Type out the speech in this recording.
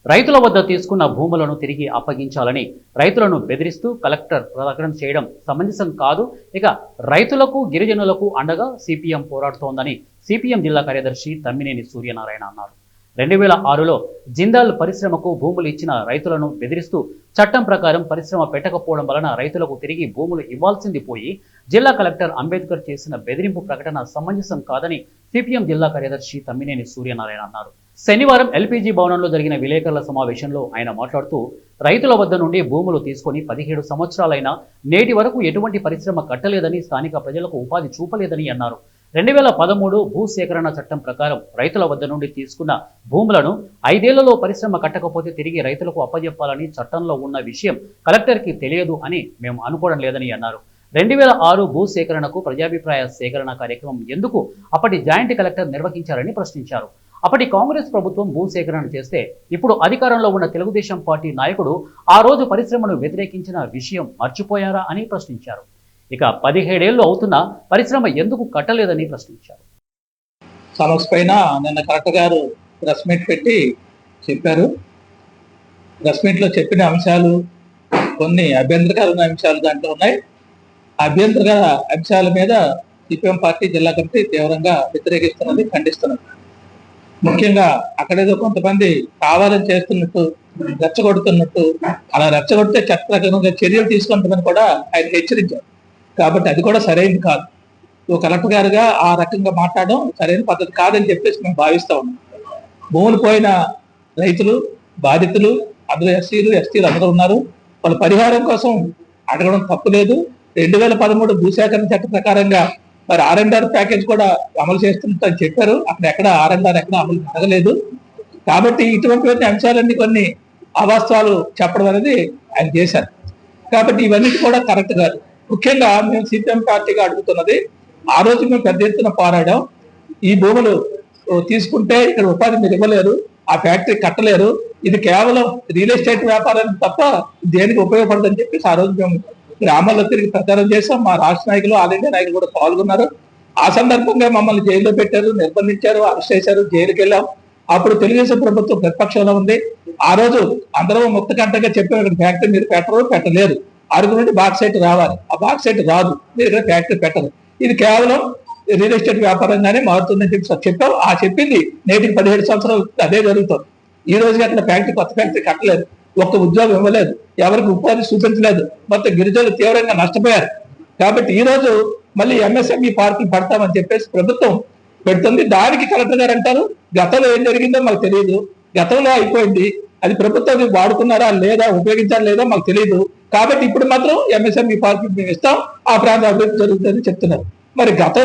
రైతుల వద్ద తీసుకున్న భూములను తిరిగి అప్పగించాలని రైతులను బెదిరిస్తూ కలెక్టర్ ప్రకటన చేయడం సమంజసం కాదు. ఇక రైతులకు గిరిజనులకు అండగా సిపిఎం పోరాడుతోందని సిపిఎం జిల్లా కార్యదర్శి తమ్మినేని సూర్యనారాయణ అన్నారు. 2006లో జిందాల్ పరిశ్రమకు భూములు ఇచ్చిన రైతులను బెదిరిస్తూ చట్టం ప్రకారం పరిశ్రమ పెట్టకపోవడం వలన రైతులకు తిరిగి భూములు ఇవ్వాల్సింది పోయి జిల్లా కలెక్టర్ అంబేద్కర్ చేసిన బెదిరింపు ప్రకటన సమంజసం కాదని సిపిఎం జిల్లా కార్యదర్శి తమ్మినేని సూర్యనారాయణ అన్నారు. శనివారం ఎల్పీజీ భవనంలో జరిగిన విలేకరుల సమావేశంలో ఆయన మాట్లాడుతూ రైతుల వద్ద నుండి భూములు తీసుకొని 17 సంవత్సరాలైనా నేటి వరకు ఎటువంటి పరిశ్రమ కట్టలేదని, స్థానిక ప్రజలకు ఉపాధి చూపలేదని అన్నారు. 2013 భూసేకరణ చట్టం ప్రకారం రైతుల వద్ద నుండి తీసుకున్న భూములను 5 ఏళ్లలో పరిశ్రమ కట్టకపోతే తిరిగి రైతులకు అప్పజెప్పాలని చట్టంలో ఉన్న విషయం కలెక్టర్కి తెలియదు అని మేము అనుకోవడం లేదని అన్నారు. 2006 భూసేకరణకు ప్రజాభిప్రాయ సేకరణ కార్యక్రమం ఎందుకు అప్పటి జాయింట్ కలెక్టర్ నిర్వహించారని ప్రశ్నించారు. అప్పటి కాంగ్రెస్ ప్రభుత్వం భూసేకరణ చేస్తే ఇప్పుడు అధికారంలో ఉన్న తెలుగుదేశం పార్టీ నాయకుడు ఆ రోజు పరిశ్రమను వ్యతిరేకించిన విషయం మర్చిపోయారా అని ప్రశ్నించారు. ఇక 17 ఏళ్లు అవుతున్నా పరిశ్రమ ఎందుకు కట్టలేదని ప్రశ్నించారు. సమస్య పైన నిన్న కలెక్టర్ గారు ప్రెస్ మీట్ పెట్టి చెప్పారు. ప్రెస్ మీట్లో చెప్పిన అంశాలు కొన్ని అభ్యంతరకరమైన అంశాలు దాంట్లో ఉన్నాయి. అభ్యంతర అంశాల మీద సిపిఎం పార్టీ జిల్లా కమిటీ తీవ్రంగా వ్యతిరేకిస్తున్నది, ఖండిస్తున్నది. ముఖ్యంగా అక్కడేదో కొంతమంది కావాలని చేస్తున్నట్టు, రెచ్చగొడుతున్నట్టు, అలా రెచ్చగొడితే చట్టప్రకారంగా చర్యలు తీసుకుంటామని కూడా ఆయన హెచ్చరించారు. కాబట్టి అది కూడా సరైనది కాదు. కలెక్టర్ గారుగా ఆ రకంగా మాట్లాడడం సరైన పద్ధతి కాదని చెప్పేసి మేము భావిస్తా ఉన్నాం. భూములు పోయిన రైతులు, బాధితులు, అందులో ఎస్సీలు, ఎస్టీలు అందరూ ఉన్నారు. వాళ్ళ పరిహారం కోసం అడగడం తప్పు లేదు. 2013 భూసేకరణ చట్ట ప్రకారంగా మరి R&R ప్యాకేజ్ కూడా అమలు చేస్తుందని చెప్పారు. అక్కడ ఎక్కడ R&R ఎక్కడ అమలు జరగలేదు. కాబట్టి ఇటువంటి అంశాలన్నీ కొన్ని అవాస్తవాలు చెప్పడం అనేది ఆయన చేశారు. కాబట్టి ఇవన్నీ కూడా కరెక్ట్ కాదు. ముఖ్యంగా మేము సిపిఎం పార్టీగా అడుగుతున్నది, ఆ రోజు మేము పెద్ద ఎత్తున పోరాడాం. ఈ భూములు తీసుకుంటే ఇక్కడ ఉపాధి మీరు ఇవ్వలేరు, ఆ ఫ్యాక్టరీ కట్టలేరు, ఇది కేవలం రియల్ ఎస్టేట్ వ్యాపారానికి తప్ప దేనికి ఉపయోగపడదని చెప్పేసి ఆ రోజు మేము గ్రామాల్లో తిరిగి ప్రచారం చేసాం. మా రాష్ట్ర నాయకులు, ఆల్ ఇండియా నాయకులు కూడా పాల్గొన్నారు. ఆ సందర్భంగా మమ్మల్ని జైల్లో పెట్టారు, నిర్బంధించారు, అరెస్ట్ చేశారు, జైలుకి వెళ్ళాం. అప్పుడు తెలుగుదేశం ప్రభుత్వం ప్రతిపక్షంలో ఉంది. ఆ రోజు అందరూ ముక్తకంఠంగా చెప్పారు, ఫ్యాక్టరీ మీరు పెట్టలేరు, అరుగు నుండి బాక్సైట్ రావాలి, ఆ బాక్సైట్ రాదు, మీరు ఇక్కడ ఫ్యాక్టరీ పెట్టరు, ఇది కేవలం రియల్ ఎస్టేట్ వ్యాపారంగానే మారుతుందని చెప్పి చెప్పాం. ఆ చెప్పింది నేటికి 17 సంవత్సరాలు అదే జరుగుతుంది. ఈ రోజుకి అక్కడ ఫ్యాక్టరీ, కొత్త ఫ్యాక్టరీ కట్టలేదు, ఒక్క ఉద్యోగం ఇవ్వలేదు, ఎవరికి ఉపాధి చూపించలేదు, మొత్తం గిరిజనులు తీవ్రంగా నష్టపోయారు. కాబట్టి ఈ రోజు మళ్ళీ MSME పార్కులు పెడతామని చెప్పేసి ప్రభుత్వం పెడుతుంది. దానికి కలెక్టర్ గారు అంటారు గతంలో ఏం జరిగిందో మాకు తెలియదు, గతంలో అయిపోయింది, అది ప్రభుత్వం వాడుకున్నారా లేదా, ఉపయోగించారా లేదా మాకు తెలియదు, కాబట్టి ఇప్పుడు మాత్రం MSME పార్కులు మేము ఇస్తాం, ఆ ప్రాంత అభివృద్ధి జరుగుతుందని చెప్తున్నారు. మరి గతంలో